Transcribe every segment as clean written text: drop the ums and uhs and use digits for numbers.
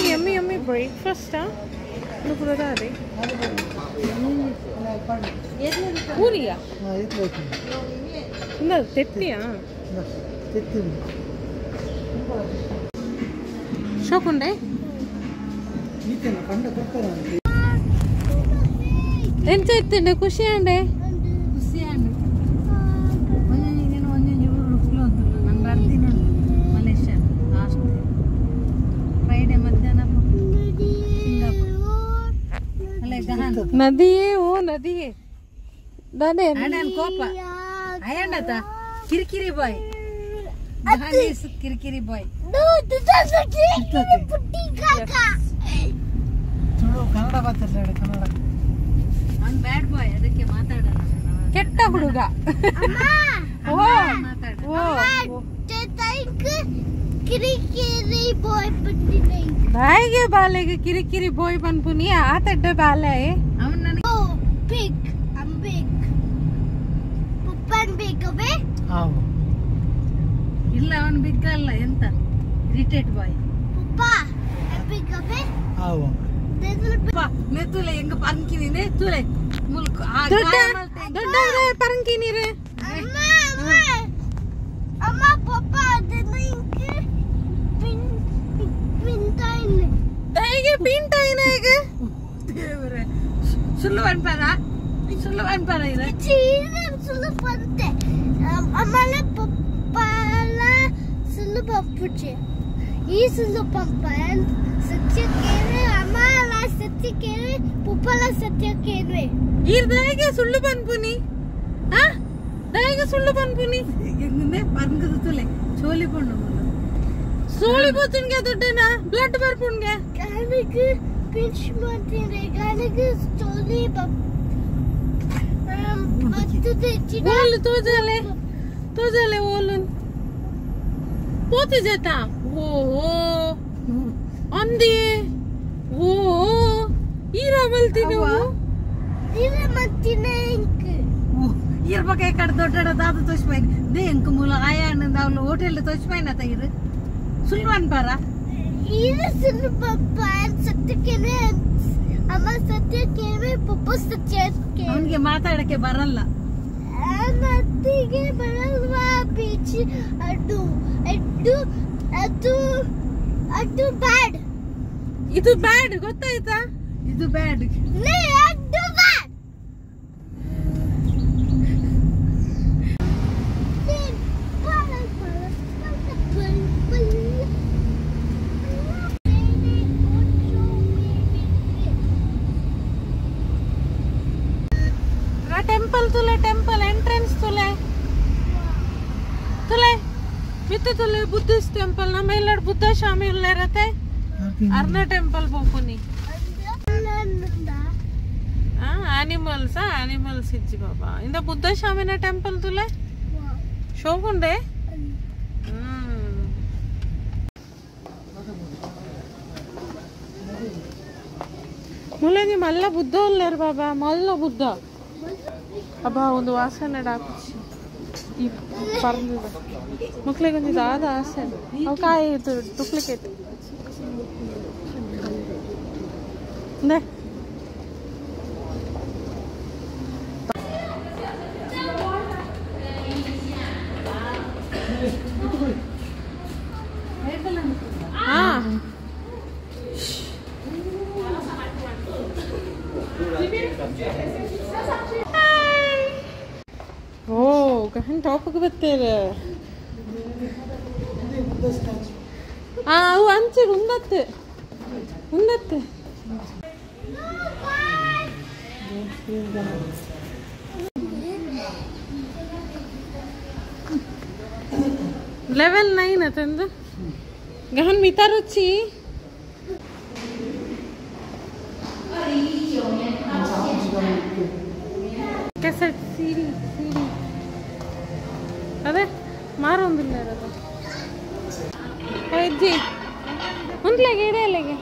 Yummy yummy ಬ್ರೇಕ್ಫಾಸ್ಟಾ ಕೂಡ ಅದೇ ಪೂರಿಯಾ ಇಲ್ಲ ತೆಟ್ಟಿಯಾ ಶೋಕುಂಡೆ ಎಂತ ಇರ್ತಂಡೆ ಖುಷಿ ಅಂಡೆ ನದಿಯೇ ಓ ನದಿಯೇ ದಾನೆ ಕೋಪ ಅಯ್ಯಣ್ಣ ಕಿರಿಕಿರಿ ಬಾಯ್ ಕಿರಿಕಿರಿ ಬಾಯ್ ಕನ್ನಡ ಮಾತಾಡ್ತಾಳೆ ಕನ್ನಡ ಅವ್ನು ಬ್ಯಾಡ್ ಬಾಯ್ ಅದಕ್ಕೆ ಮಾತಾಡಲ್ಲ ಕೆಟ್ಟ ಹುಡುಗ ಕಿರಿಕಿರಿ ಬಾಯ್ ಬಂದಿದೆ ಬಾಯಿಗೆ ಬಾಲೆಗೆ ಕಿರಿಕಿರಿ ಬಾಯ್ ಬಂದ್ಪುನಿ ಆತಡ್ಡ ಬಾಲೆ ಅವನು ನನಗೆ big I'm big ಪಪ್ಪನ್ big ಅವೇ ಇಲ್ಲ ಅವನು ಬಿಗ್ ಅಲ್ಲ ಎಂತ irritate bye papa I'm big ಅವೇ ನೆತ್ತುಲೆ ಹೆಂಗ ಪಂಕಿನಿ ನೆತ್ತುಲೆ ಮುಲ್ಕ ದೊಡ್ಡ ಪರಂಕಿ ನೀರು ಅಮ್ಮ ಪಪ್ಪ ಅದನ್ನ ಇಂಕ ಪಿಂಟಾಯಿನೆ ದೈಗೆ ಪಿಂಟಾಯಿನೆ ಈಗ ದೇವರೇ ಸುಳ್ಳು ಅನ್ಪಾರ ಇದೆ ಸುಳ್ಳು ಬಂತೆ ಅಮ್ಮಲ ಪಪ್ಪಲ ಸುಳ್ಳು ಪಪ್ಪುಚೆ ಈ ಸುಳ್ಳು ಪಪ್ಪನ್ ಸತ್ಯ ಕೇರೆ ಅಮ್ಮಲ ಸತ್ಯ ಕೇರೆ ಪಪ್ಪಲ ಸತ್ಯ ಕೇರೆ ದೈಗೆ ಸುಳ್ಳು ಬಂದ್ಪುನಿ ದೈಗೆ ಸುಳ್ಳು ಬಂದ್ಪುನಿ ಹೆಂಗಂದ್ರೆ ಪರಂಗದ ತುಲೆ ಚೋಲಿ ಕೊಂಡು ಸೋಳಿ ಬೋತುನ್ಗೆ ದೊಡ್ಡನ ಬ್ಲಡ್ ಬರ್ಪುನ್ಗೆ ಗಾನಿಗೆ ಪಿಂಚ್ ಮಾಡ್ತೀನಿ ಗಾನಿಗೆ ಸ್ಟೋರಿ ಓಲು ತೋಜಲೆ ಓಲು ಪೋತಿ ಜತ ಓ ಅಂದಿ ಓ ಈರ ಬಲ್ತೀನಿ ಇಲ್ಲ ಮತ್ತಿನ ಇಂಕ ಇರ್ಬೇಕ ಕಡೆ ದೊಡ್ಡ ದಾದ ತೋಚ್ಪಾಯಿ ದೇ ಎಂಕ ಮೂಲ ಆಯಾ ಅನ್ನಂದ ಅವ್ಲು ಹೋಟೆಲ್ ತೋಚ್ಪಾಯಿನ ತೆಗಿರು ಸುಳ್ಳು ಅನ್ಪಾರ ಇದು ಸುಳ್ಳು ಪಪ್ಪ ಸತ್ಯಕ್ಕೇನೆ ಅಮ್ಮ ಸತ್ಯಕ್ಕೇನೆ ಪಪ್ಪ ಸತ್ಯಕ್ಕೆ ಅವನಿಗೆ ಮಾತಾಡಕ್ಕೆ ಬರಲ್ಲ ನತ್ತಿಗೆ ಬರಲ್ವಾ ಬೀಚ್ ಅದು ಅದು ಅದು ಅದು ಬ್ಯಾಡ್ ಇದು ಬ್ಯಾಡ್ ಗೊತ್ತಾಯ್ತಾ ಇದು ಬ್ಯಾಡ್ ಅದು ಬ್ಯಾಡ್ टेम्पल एंट्रेंस तुले बुद्धिस्ट टेम्पल ना मेलड बुद्ध स्वामी रहते अर्ना टेम्पल बोपुनी एनिमल्स इज्जी बाबा इंद बुद्ध स्वामी ना टेम्पल तुले शोकुंडे मुले नी मल्ल बुद्ध उल्लेर बाबा मल्ल बुद्ध ಅಬ್ಬ ಒಂದು ವಾಸನೆ ಡಾಕುಚ್ಚಿ ಈ ಪರ್ದಿದೆ ಮಕ್ಳಿಗೆ ಒಂದು ಇದಾದ ಆಸೆ ಅವು ಕಾಯಿ ಇದು ಡೂಪ್ಲಿಕೇಟ್ ನೇ कहीं टॉप के बत्ते रे वो अंचर उन्नते लेवल 9 अतंद गहन मितारुची कैसेट सीडी अदे मारोंदिल्ल इरोದು ಅಜ್ಜಿ ಉಂಟ್ಲೆಗೆ ಇಡೆಯಲೆಗೆ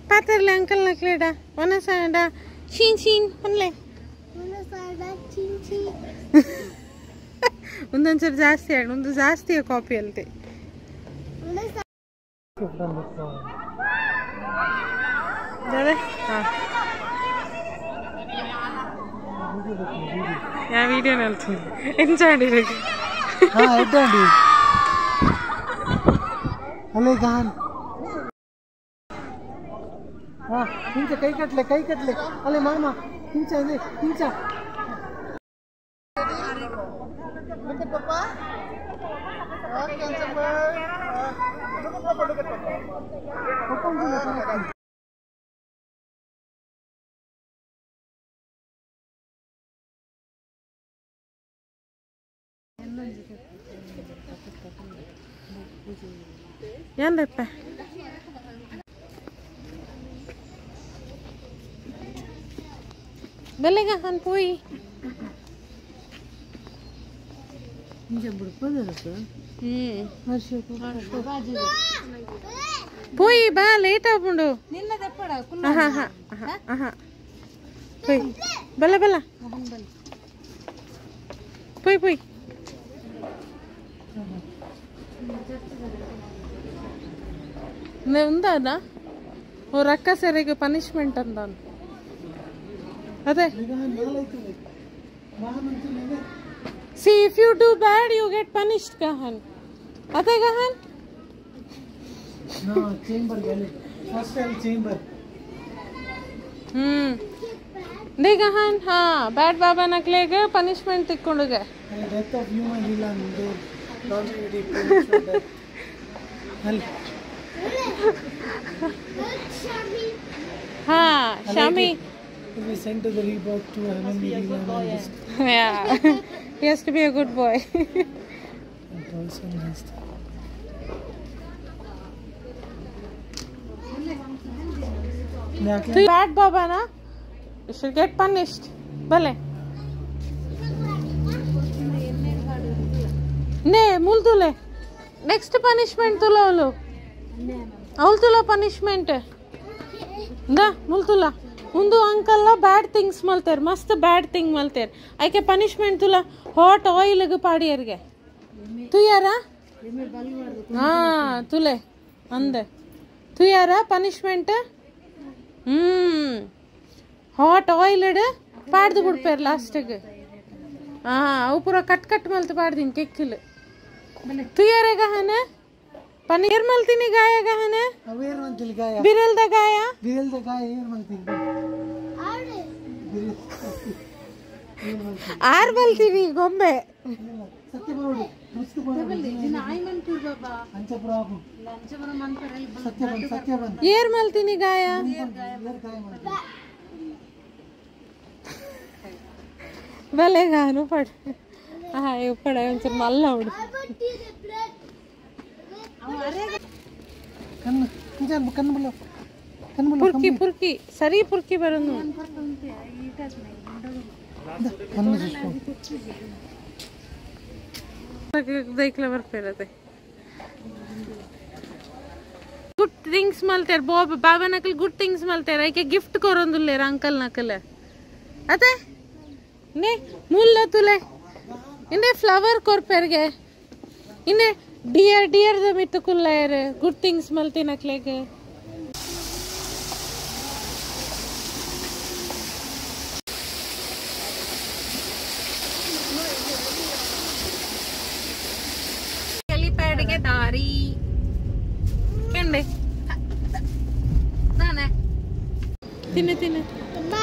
ಪಾತರ್ಲೆ ಅಂಕಲ್ ನಕ್ಲೇಡ ಒನಸಾಡ ಶೀನ್ ಶೀನ್ ಒನ್ಲೆ ಒಂದೊಂದ್ಸರಿ ಜಾಸ್ತಿ ಆಡ ಒಂದು ಜಾಸ್ತಿಯ ಕಾಪಿ ಅಲ್ತೆ ഞാൻ വീഡിയോ എൻജോയ് अले गान हाँ हिंचा कई कटले अले मामा हिंचा दे हिंचा look at papa okay handsome boy look at papa papa ಏನಪ್ಪ ಬೆಲೆಗ ಹನ್ ಪೋಯಿ పోయి బా లేట్ అవ్వడు పోయి బల్ల బల్ల పోయి పోయి ఉందా ఓ రక్క సరిగా పనిష్మెంట్ అందాను అదే see if you do bad you get punished kahan ate kahan no chamber gale hostel chamber de kahan ha bad baba naklega punishment tikkonduge death of human villain do don't really punishment that hal ha shami we sent to the rebirth to heaven villain yeah he has to be a good boy and also nice bad baba na you should get punished bale ne muldule next punishment tulolu avultula punishment da multula ಒಂದು uncle bad things ಮಲ್ತಾರ ಮಸ್ತ್ bad thing ಮಲ್ತಾರ ಐಕೆ punishment ತುಲ hot oil ಪಾಡಿಯರ್ಗೆ ತುಯಾರ ಹಾ ತುಲೆ ಅಂದೆ ತುಯಾರ ಪನಿಷ್ಮೆಂಟ್ ಹಾಟ್ ಆಯಿಲ್ ಪಾಡ್ದು ಬಿಡ್ಪೇರ್ ಲಾಸ್ಟಿಗೆ ಹಾ ಅವು ಪೂರ ಕಟ್ ಕಟ್ ಮಲ್ತು ಪಾಡ್ದೀನಿ ಕೆಕ್ಕಿಲ್ ತುಯಾರ ಗಹನ ಪನೀರ್ ಮಲ್ತೀನಿ ಗಾಯ ಗಹನ ಅವೇರ್ ಮಂತಿಲ್ ಗಾಯ ಬಿರಲ್ದ ಗಾಯ ಏರ್ ಮಂತಿಲ್ ಆರ್ ಬಲ್ತೀನಿ ಗೊಂಬೆ ಸತ್ಯ ಬರೋಡಿ ಮುಸ್ತು ಬರೋಡಿ ಅಂಚ ಪ್ರಾಬು ಸತ್ಯ ಬಂದ ಏರ್ ಮಲ್ತೀನಿ ಗಾಯ ಭಲೆ ಗಾನು ಪಡ ಹಾ ಇವ್ ಪಡ ಒಂಚೂರು ಮಲ್ಲ ಹುಡು ಪುರ್ಕಿ ಪುರ್ಕಿ ಸರಿ ಪುರ್ಕಿ ಬರೋದು देखला ಬರ್ತಿರತ್ತೆ ಗುಡ್ ಥಿಂಗ್ಸ್ ಮಲ್ತಾರ ಬಾಬಾ ನಕಲ್ ಗುಡ್ ಥಿಂಗ್ಸ್ ಮಲ್ತಾರ ಐಕೆ ಗಿಫ್ಟ್ ಕೊರೊಂದುಲ್ಲೇರ ಅಂಕಲ್ ನಕಲ್ ಅತೆ ನೆ ಮುಲ್ಲ ತುಲೆ ಇಂದೆ ಫ್ಲವರ್ ಕೊರ್ಪೆರ್ಗೆ ಇಂದೆ ಡಿಯರ್ ದ ಮಿತ್ತುಕುಲ್ಲೇರ ಗುಡ್ ಥಿಂಗ್ಸ್ ಮಲ್ತಿ ನಕ್ಲೆಗೆ ದಾರಿ ಕೆಂಡೆ ನಾನೆ ತಿನ್ನೆ ತಿನ್ನೆ ಅಮ್ಮ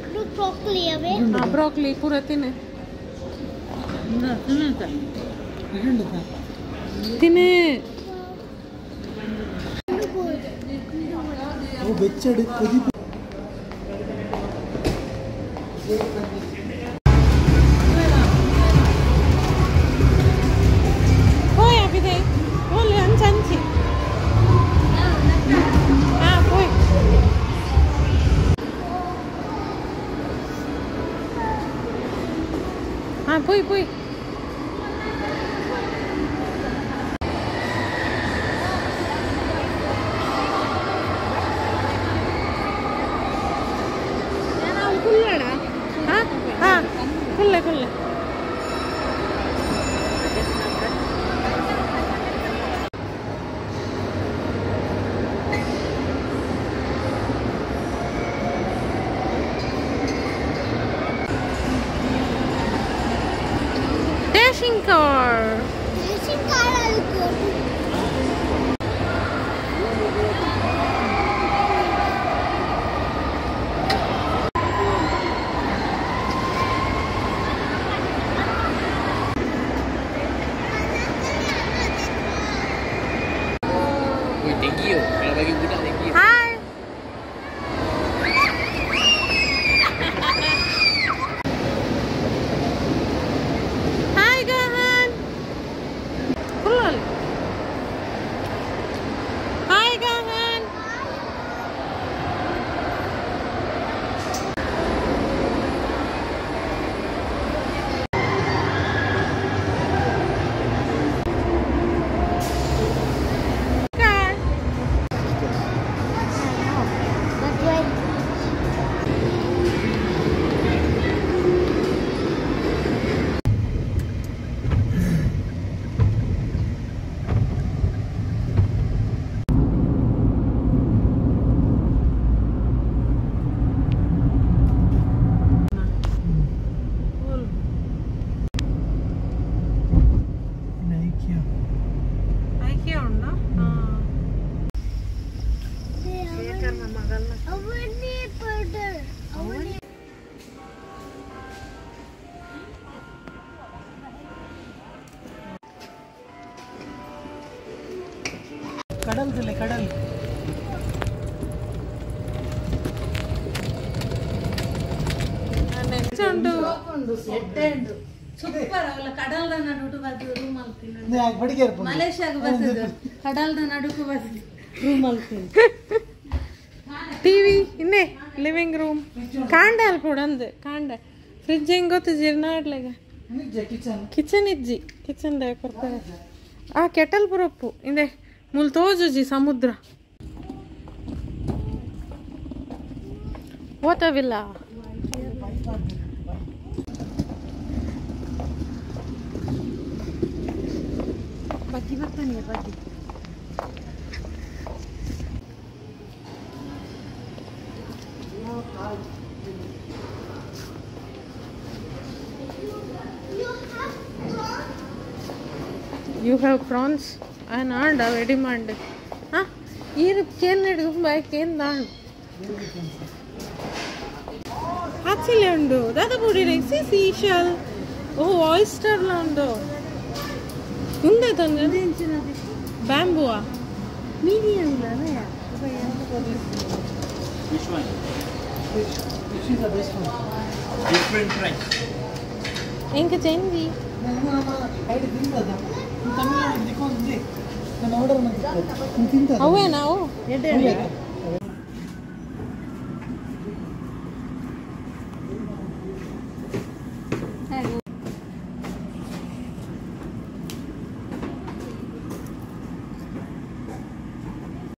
ಇದು ಬ್ರೋಕೊಲಿ ಅವೇ ಬ್ರೋಕೊಲಿ ಪೂರ ತಿನ್ನೆ ತಿನ್ನೆ ಓ ಬೆಚ್ಚಡಿ ಕೊದಿ Pui pui. Wih, tinggi yo. Kalau bagi budak tinggi. Hai. Hai Gahan. Kulal. Hai Gahan. Gahan. That's right. Ikea undo. Avani powder. Avani. ಕಡಲ್ದಲ್ಲೇ ಕಡಲ್ next ಉಂಟು super ಅವಲ್ಲ ಕಡಲ್ದ ನಡುಟು ಬರ್ತದೆ ರೂಮ್ ಅಲ್ಲಿ ಯಾಕೆ ಬಡಿಗೆ ಇರ್ಬೋದು ಮಲೇಷ್ಯಾಗ ಬರ್ತದೆ ಕಡಲ್ದ ನಡುಕು ಬರ್ತದೆ ರೂಮ್ ಅಲ್ಲಿ ಟಿವಿ ಇನ್ನೇ ಲಿವಿಂಗ್ ರೂಮ್ ಕಾಂಡ ಅಲ್ಲಿ ಕೊಡಂದು ಕಾಂಡ ಫ್ರಿಜ್ ಹೆಂಗ್ ಗೊತ್ತು ಜಿರ್ನಾಡ್ಲೆಗ ಕಿಚನ್ ಕಿಚನ್ ಇಜ್ಜಿ ಕಿಚನ್ ದಾಗ ಕೊಡ್ತಾರೆ ಆ ಕೆಟಲ್ ಬರಪ್ಪು ಇಂದೆ ಮುಲ್ ತೋಜುಜಿ ಸಮುದ್ರ ಓತವಿಲ್ಲ ಬಜ್ಜಿ ಬರ್ತಾನೆ ಬಜ್ಜಿ You have prawns and anda very demand. Huh? Here can it go by can dan. Actually undo. That body like seashell. Oh oyster la undo. Unde tanga? Bamboo. Medium ಇಲ್ಲ Which one? Which is the best one? Different price. Enka change. ನಮ್ಮ ID ತಿಂದದ Tamil Nadu ದಿಕ್ಕೊಂದು ನಾನು order ಮಾಡಿದ್ದೆ ತಿಂತ Away now. ಎಡೆ